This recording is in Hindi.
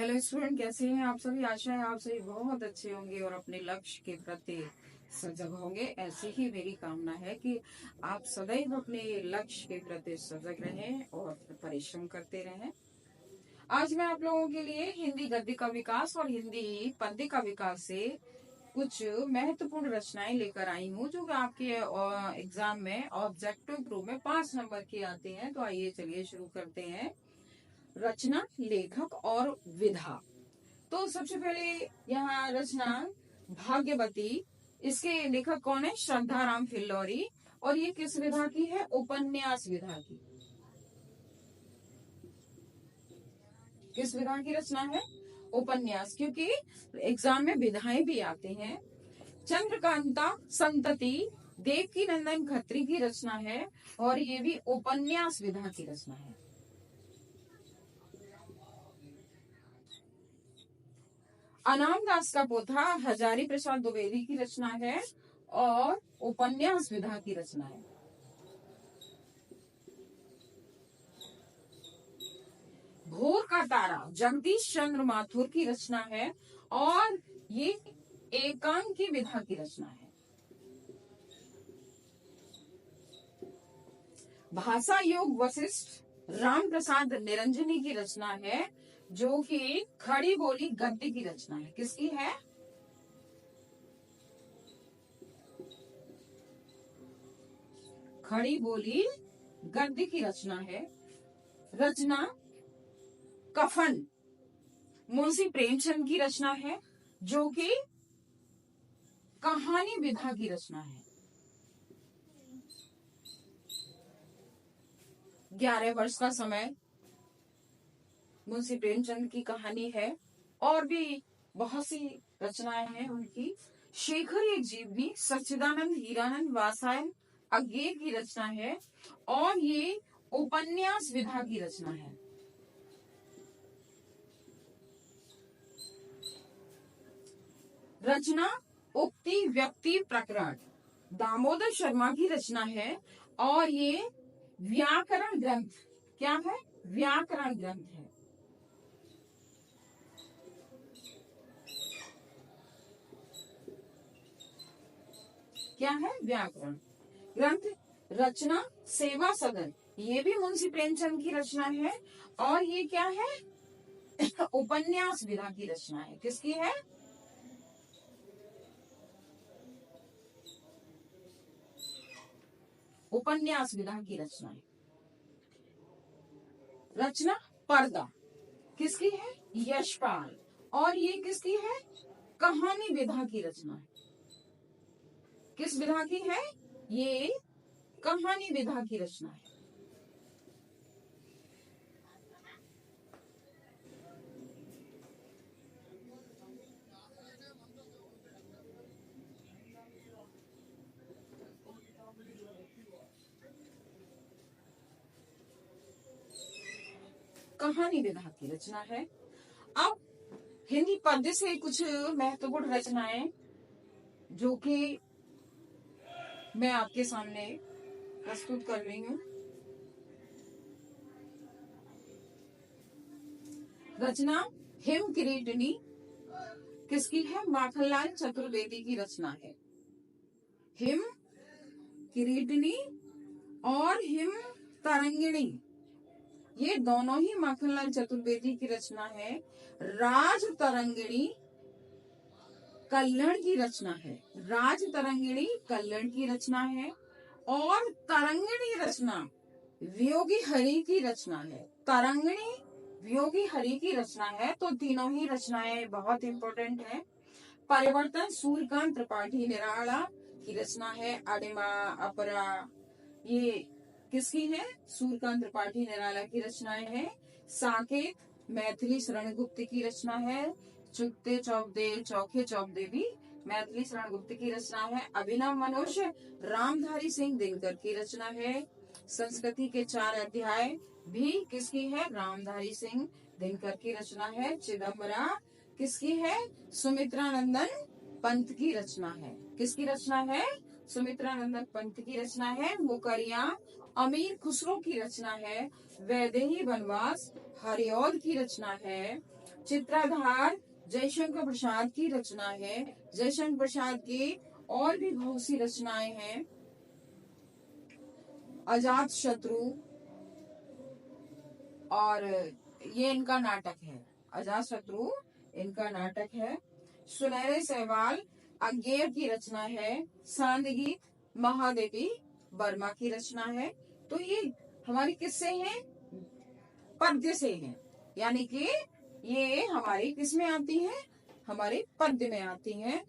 हेलो स्टूडेंट, कैसे हैं आप सभी। आशा है आप सभी बहुत अच्छे होंगे और अपने लक्ष्य के प्रति सजग होंगे। ऐसी ही मेरी कामना है कि आप सदैव अपने लक्ष्य के प्रति सजग रहें और परिश्रम करते रहें। आज मैं आप लोगों के लिए हिंदी गद्य का विकास और हिंदी पद्य का विकास से कुछ महत्वपूर्ण रचनाएं लेकर आई हूँ, जो कि आपके एग्जाम में ऑब्जेक्टिव ग्रुप में 5 नंबर के आते हैं। तो आइए चलिए शुरू करते हैं। रचना, लेखक और विधा। तो सबसे पहले यहाँ रचना भाग्यवती। इसके लेखक कौन है? श्रद्धाराम फिल्लौरी। और ये किस विधा की है? उपन्यास विधा की। किस विधा की रचना है? उपन्यास, क्योंकि एग्जाम में विधाएं भी आते हैं। चंद्रकांता संतति देवकी नंदन खत्री की रचना है और ये भी उपन्यास विधा की रचना है। अनाम दास का पोथा हजारी प्रसाद द्विवेदी की रचना है और उपन्यास विधा की रचना है। भोर का तारा जगदीश चंद्र माथुर की रचना है और ये एकांकी विधा की रचना है। भाषा योग वशिष्ठ राम प्रसाद निरंजनी की रचना है, जो कि खड़ी बोली गद्य की रचना है। किसकी है? खड़ी बोली गद्य की रचना है। रचना कफन मुंशी प्रेमचंद की रचना है, जो कि कहानी विधा की रचना है। 11 वर्ष का समय मुंशी प्रेमचंद की कहानी है और भी बहुत सी रचनाएं हैं उनकी। शेखर एक जीवनी सच्चिदानंद हीरानंद वासायन अज्ञे की रचना है और ये उपन्यास विधा की रचना है। रचना उक्ति व्यक्ति प्रकरण दामोदर शर्मा की रचना है और ये व्याकरण ग्रंथ। क्या है? व्याकरण ग्रंथ है। क्या है? व्याकरण ग्रंथ। रचना सेवा सदन, ये भी मुंशी प्रेमचंद की रचना है और ये क्या है? उपन्यास विधा की रचना है। किसकी है? उपन्यास विधा की रचना है। रचना पर्दा किसकी है? यशपाल। और ये किसकी है? कहानी विधा की रचना है। किस विधा की है? ये कहानी विधा की रचना है। कहानी विधा की रचना है। अब हिंदी पद्य से कुछ महत्वपूर्ण रचनाएं जो कि मैं आपके सामने प्रस्तुत कर रही हूँ। रचना हिम किरीटिनी किसकी है? माखनलाल चतुर्वेदी की रचना है। हिम किरीटिनी और हिम तरंगिणी, ये दोनों ही माखनलाल चतुर्वेदी की रचना है। राज तरंगिणी कल्हड़ की रचना है। राज तरंगिणी कल्हड़ की रचना है और तरंगिणी रचना वियोगी हरि की रचना है। तरंगिणी वियोगी हरि की रचना है। तो तीनों ही रचनाएं बहुत इंपॉर्टेंट है। परिवर्तन सूर्यकांत त्रिपाठी निराला की रचना है। अडिमा अपरा, ये किसकी है? सूर्यकांत त्रिपाठी निराला की रचनाएं है। साकेत मैथिली शरण गुप्त की रचना है। चुकते चौबदे चौखे चौबदे भी मैथिली शरण गुप्त की रचना है। अभिनव मनुष्य रामधारी सिंह दिनकर की रचना है। संस्कृति के 4 अध्याय भी किसकी है? रामधारी सिंह दिनकर की रचना है। चिदम्बरा किसकी है? सुमित्रानंदन पंत की रचना है। किसकी रचना है? सुमित्रानंदन पंत की रचना है। मुकरिया अमीर खुसरो की रचना है। वैदेही वनवास हरिऔध की रचना है। चित्राधार जयशंकर प्रसाद की रचना है। जयशंकर प्रसाद की और भी बहुत सी रचनाएं हैं। अजात शत्रु, और ये इनका नाटक है। अजात शत्रु इनका नाटक है। सुनहरे सहवाल अज्ञेय की रचना है। सांद गीत महादेवी वर्मा की रचना है। तो ये हमारी किससे हैं? पद्य से हैं। यानी कि ये हमारी किस में आती हैं? हमारे पद्य में आती हैं।